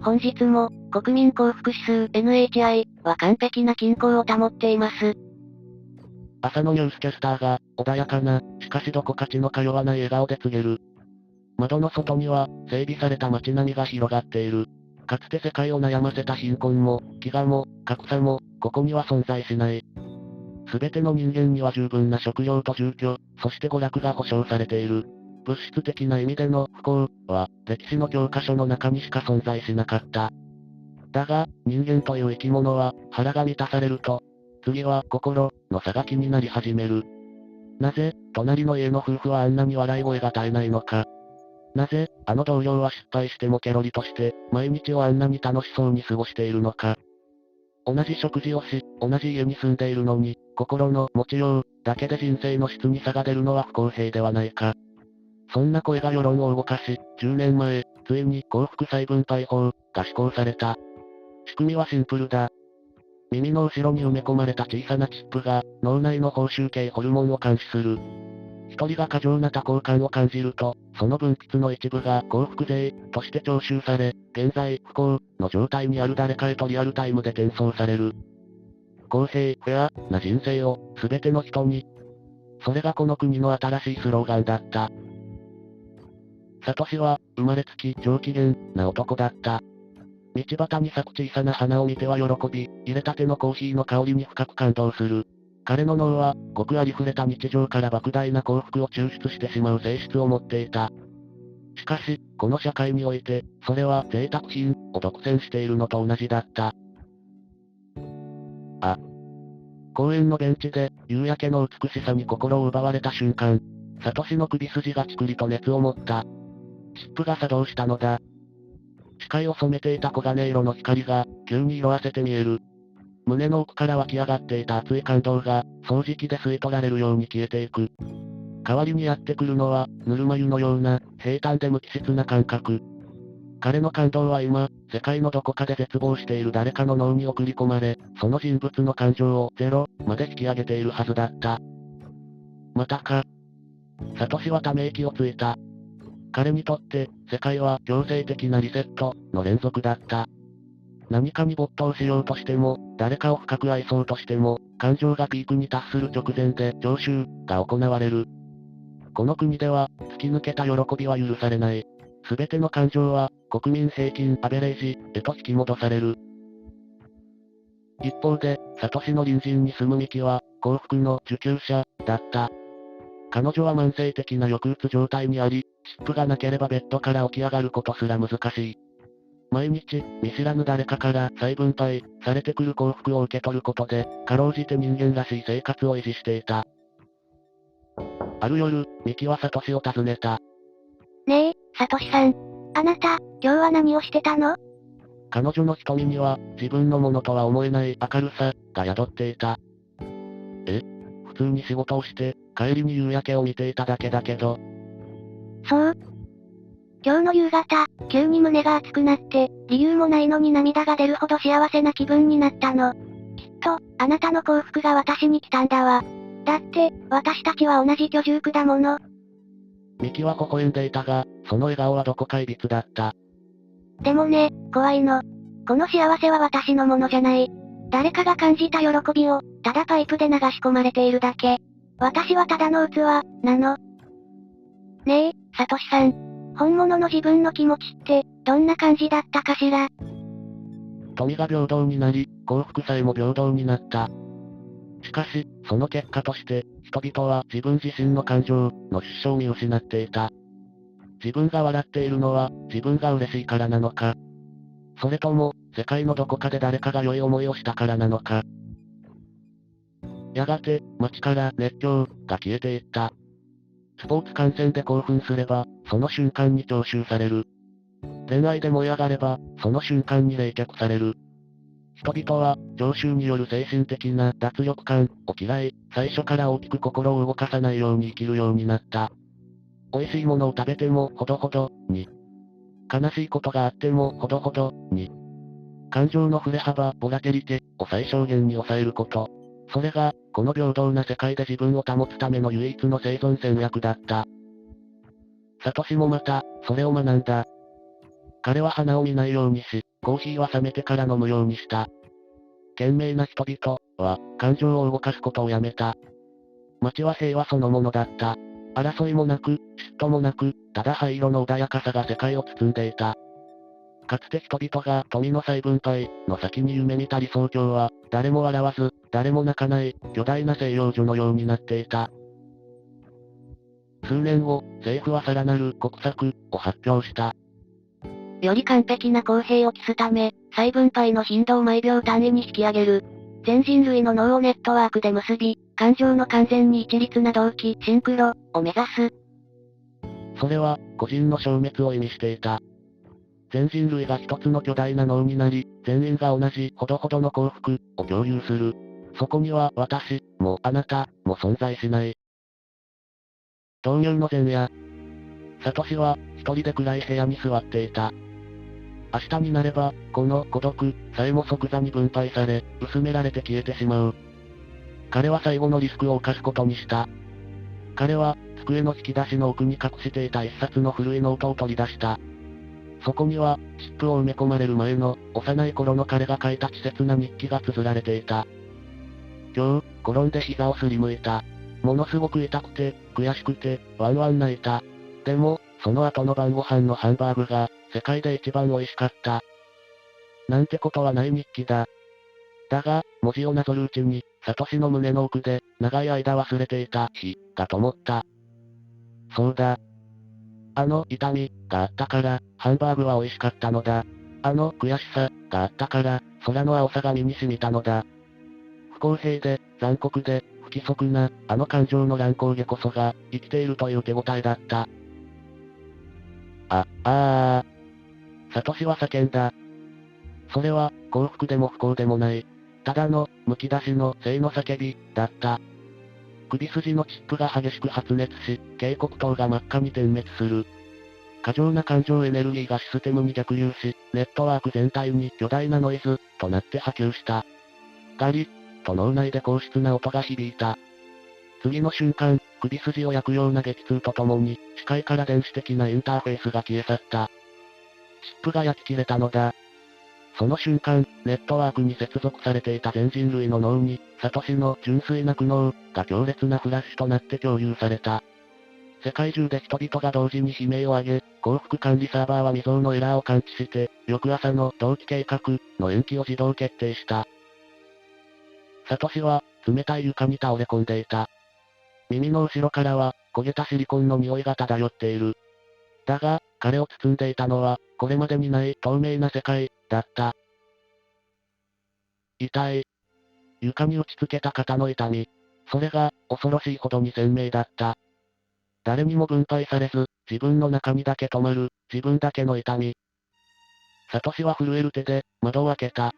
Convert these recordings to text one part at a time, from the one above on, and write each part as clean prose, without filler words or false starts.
本日も、国民幸福指数 NHI は完璧な均衡を保っています。朝のニュースキャスターが、穏やかな、しかしどこか血の通わない笑顔で告げる。窓の外には、整備された街並みが広がっている。かつて世界を悩ませた貧困も、飢餓も、格差も、ここには存在しない。すべての人間には十分な食料と住居、そして娯楽が保障されている。物質的な意味での不幸は、歴史の教科書の中にしか存在しなかった。だが、人間という生き物は、腹が満たされると、次は心の差が気になり始める。なぜ、隣の家の夫婦はあんなに笑い声が絶えないのか。なぜ、あの同僚は失敗してもケロリとして、毎日をあんなに楽しそうに過ごしているのか。同じ食事をし、同じ家に住んでいるのに、心の持ちようだけで人生の質に差が出るのは不公平ではないか。そんな声が世論を動かし、10年前、ついに幸福再分配法が施行された。仕組みはシンプルだ。耳の後ろに埋め込まれた小さなチップが、脳内の報酬系ホルモンを監視する。一人が過剰な多幸感を感じると、その分泌の一部が幸福税として徴収され、現在不幸の状態にある誰かへとリアルタイムで転送される。公平、フェアな人生を、すべての人に。それがこの国の新しいスローガンだった。サトシは、生まれつき上機嫌な男だった。道端に咲く小さな花を見ては喜び、入れたてのコーヒーの香りに深く感動する。彼の脳は、ごくありふれた日常から莫大な幸福を抽出してしまう性質を持っていた。しかし、この社会において、それは贅沢品を独占しているのと同じだった。公園のベンチで、夕焼けの美しさに心を奪われた瞬間、サトシの首筋がチクリと熱を持った。チップが作動したのだ。視界を染めていた黄金色の光が、急に色あせて見える。胸の奥から湧き上がっていた熱い感動が、掃除機で吸い取られるように消えていく。代わりにやってくるのは、ぬるま湯のような、平坦で無機質な感覚。彼の感動は今、世界のどこかで絶望している誰かの脳に送り込まれ、その人物の感情をゼロまで引き上げているはずだった。またか。サトシはため息をついた。彼にとって、世界は強制的なリセットの連続だった。何かに没頭しようとしても、誰かを深く愛そうとしても、感情がピークに達する直前で徴収が行われる。この国では、突き抜けた喜びは許されない。すべての感情は、国民平均アベレージへと引き戻される。一方で、サトシの隣人に住むミキは、幸福の受給者だった。彼女は慢性的な抑うつ状態にあり、チップがなければベッドから起き上がることすら難しい。毎日、見知らぬ誰かから再分配されてくる幸福を受け取ることで、かろうじて人間らしい生活を維持していた。ある夜、ミキはサトシを訪ねた。ねえ、サトシさん。あなた、今日は何をしてたの？彼女の瞳には、自分のものとは思えない明るさが宿っていた。普通に仕事をして、帰りに夕焼けを見ていただけだけど。そう。今日の夕方、急に胸が熱くなって、理由もないのに涙が出るほど幸せな気分になったの。きっと、あなたの幸福が私に来たんだわ。だって、私たちは同じ居住区だもの。ミキは微笑んでいたが、その笑顔はどこかいびつだった。でもね、怖いの。この幸せは私のものじゃない。誰かが感じた喜びを、ただパイプで流し込まれているだけ。私はただの器、なの。ねえ、サトシさん。本物の自分の気持ちって、どんな感じだったかしら？富が平等になり、幸福さえも平等になった。しかし、その結果として、人々は自分自身の感情の出所を見失っていた。自分が笑っているのは、自分が嬉しいからなのか。それとも、世界のどこかで誰かが良い思いをしたからなのか。やがて、街から熱狂が消えていった。スポーツ観戦で興奮すれば、その瞬間に徴収される。恋愛で燃え上がれば、その瞬間に冷却される。人々は、常習による精神的な脱力感を嫌い、最初から大きく心を動かさないように生きるようになった。美味しいものを食べても、ほどほどに。悲しいことがあっても、ほどほどに。感情の振れ幅、ボラテリテを最小限に抑えること。それが、この平等な世界で自分を保つための唯一の生存戦略だった。サトシもまた、それを学んだ。彼は花を見ないようにし、コーヒーは冷めてから飲むようにした。賢明な人々は、感情を動かすことをやめた。街は平和そのものだった。争いもなく、嫉妬もなく、ただ灰色の穏やかさが世界を包んでいた。かつて人々が富の再分配の先に夢見た理想郷は、誰も笑わず、誰も泣かない、巨大な西洋女のようになっていた。数年後、政府はさらなる国策を発表した。より完璧な公平を期すため、再分配の頻度を毎秒単位に引き上げる。全人類の脳をネットワークで結び、感情の完全に一律な同期、シンクロ、を目指す。それは、個人の消滅を意味していた。全人類が一つの巨大な脳になり、全員が同じほどほどの幸福を共有する。そこには私もあなたも存在しない。導入の前夜、サトシは一人で暗い部屋に座っていた。明日になれば、この孤独さえも即座に分配され、薄められて消えてしまう。彼は最後のリスクを冒すことにした。彼は、机の引き出しの奥に隠していた一冊の古いノートを取り出した。そこには、チップを埋め込まれる前の、幼い頃の彼が書いた稚拙な日記が綴られていた。今日、転んで膝をすりむいた。ものすごく痛くて、悔しくて、ワンワン泣いた。でも、その後の晩ご飯のハンバーグが、世界で一番美味しかった。なんてことはない日記だ。だが、文字をなぞるうちに、サトシの胸の奥で、長い間忘れていた火が灯った。そうだ。あの痛みがあったから、ハンバーグは美味しかったのだ。あの悔しさがあったから、空の青さが身に染みたのだ。不公平で、残酷で、不規則な、あの感情の乱高下こそが、生きているという手応えだった。サトシは叫んだ。それは、幸福でも不幸でもない。ただの、むき出しの、生の叫び、だった。首筋のチップが激しく発熱し、警告灯が真っ赤に点滅する。過剰な感情エネルギーがシステムに逆流し、ネットワーク全体に巨大なノイズ、となって波及した。ガリッ、と脳内で高質な音が響いた。次の瞬間、首筋を焼くような激痛とともに、視界から電子的なインターフェースが消え去った。チップが焼き切れたのだ。その瞬間、ネットワークに接続されていた全人類の脳に、サトシの純粋な苦悩が強烈なフラッシュとなって共有された。世界中で人々が同時に悲鳴を上げ、幸福管理サーバーは未曾有のエラーを感知して、翌朝の同期計画の延期を自動決定した。サトシは、冷たい床に倒れ込んでいた。耳の後ろからは、焦げたシリコンの匂いが漂っている。だが、彼を包んでいたのは、これまでにない透明な世界、だった。痛い。床に打ちつけた肩の痛み。それが、恐ろしいほどに鮮明だった。誰にも分配されず、自分の中にだけ止まる、自分だけの痛み。サトシは震える手で、窓を開けた。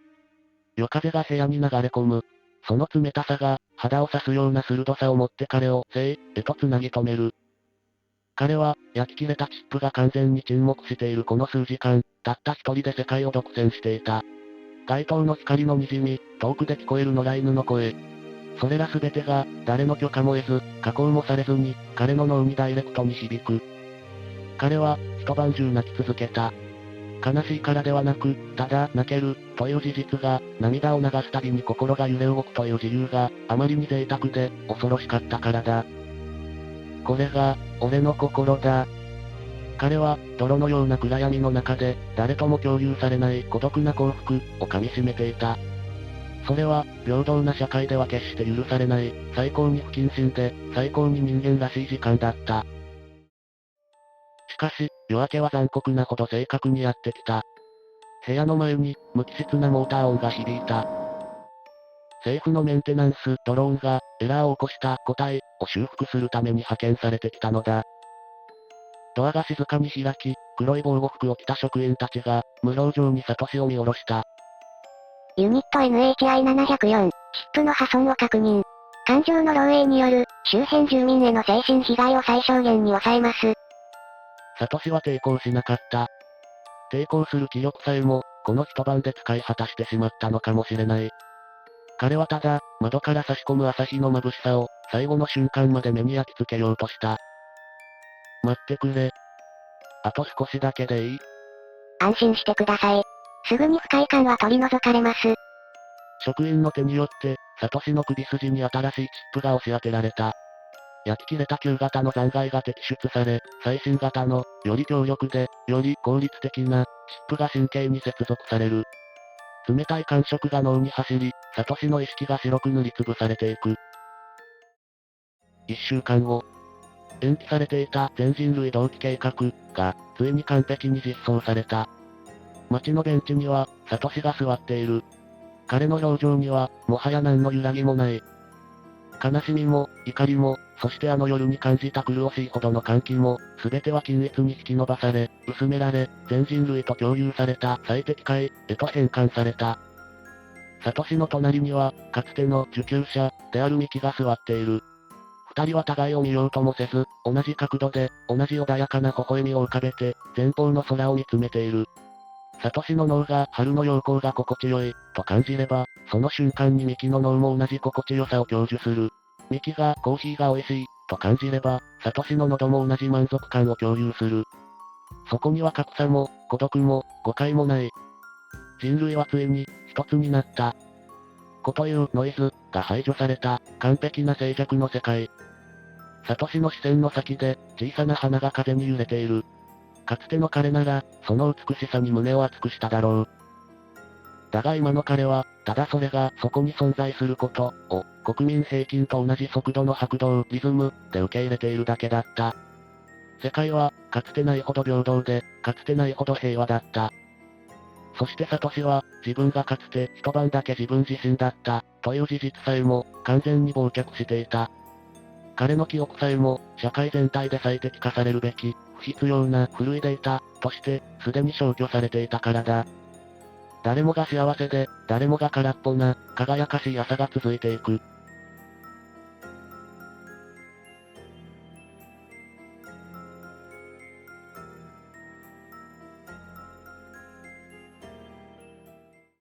夜風が部屋に流れ込む。その冷たさが、肌を刺すような鋭さを持って彼を、生へと繋ぎ止める。彼は、焼き切れたチップが完全に沈黙しているこの数時間、たった一人で世界を独占していた。街灯の光の滲み、遠くで聞こえる野良犬の声。それらすべてが、誰の許可も得ず、加工もされずに、彼の脳にダイレクトに響く。彼は、一晩中泣き続けた。悲しいからではなく、ただ泣ける、という事実が、涙を流すたびに心が揺れ動くという自由が、あまりに贅沢で、恐ろしかったからだ。これが、俺の心だ。彼は、泥のような暗闇の中で、誰とも共有されない孤独な幸福を噛み締めていた。それは、平等な社会では決して許されない、最高に不謹慎で、最高に人間らしい時間だった。しかし、夜明けは残酷なほど正確にやってきた。部屋の前に、無機質なモーター音が響いた。政府のメンテナンスドローンが、エラーを起こした個体を修復するために派遣されてきたのだ。ドアが静かに開き、黒い防護服を着た職員たちが、無表情にサトシを見下ろした。ユニット NHI704、チップの破損を確認。感情の漏洩による、周辺住民への精神被害を最小限に抑えます。サトシは抵抗しなかった。抵抗する気力さえも、この一晩で使い果たしてしまったのかもしれない。彼はただ、窓から差し込む朝日の眩しさを、最後の瞬間まで目に焼き付けようとした。待ってくれ。あと少しだけでいい。安心してください。すぐに不快感は取り除かれます。職員の手によって、サトシの首筋に新しいチップが押し当てられた。焼き切れた旧型の残骸が摘出され、最新型の、より強力で、より効率的な、チップが神経に接続される。冷たい感触が脳に走り、サトシの意識が白く塗りつぶされていく。1週間後、延期されていた全人類同期計画が、ついに完璧に実装された。街のベンチには、サトシが座っている。彼の表情には、もはや何の揺らぎもない。悲しみも、怒りも、そしてあの夜に感じた苦しいほどの歓喜も、すべては均一に引き伸ばされ、薄められ、全人類と共有された最適解へと変換された。サトシの隣には、かつての受給者であるミキが座っている。二人は互いを見ようともせず、同じ角度で、同じ穏やかな微笑みを浮かべて、前方の空を見つめている。サトシの脳が春の陽光が心地よい、と感じれば、その瞬間にミキの脳も同じ心地よさを享受する。ミキがコーヒーが美味しい、と感じれば、サトシの喉も同じ満足感を共有する。そこには格差も、孤独も、誤解もない。人類はついに、一つになった。子というノイズが排除された、完璧な静寂の世界。サトシの視線の先で、小さな花が風に揺れている。かつての彼なら、その美しさに胸を熱くしただろう。だが今の彼は、ただそれがそこに存在することを、国民平均と同じ速度の拍動、リズムで受け入れているだけだった。世界は、かつてないほど平等で、かつてないほど平和だった。そしてサトシは、自分がかつて一晩だけ自分自身だった、という事実さえも、完全に忘却していた。彼の記憶さえも、社会全体で最適化されるべき、不必要な古いデータ、として、すでに消去されていたからだ。誰もが幸せで、誰もが空っぽな、輝かしい朝が続いていく。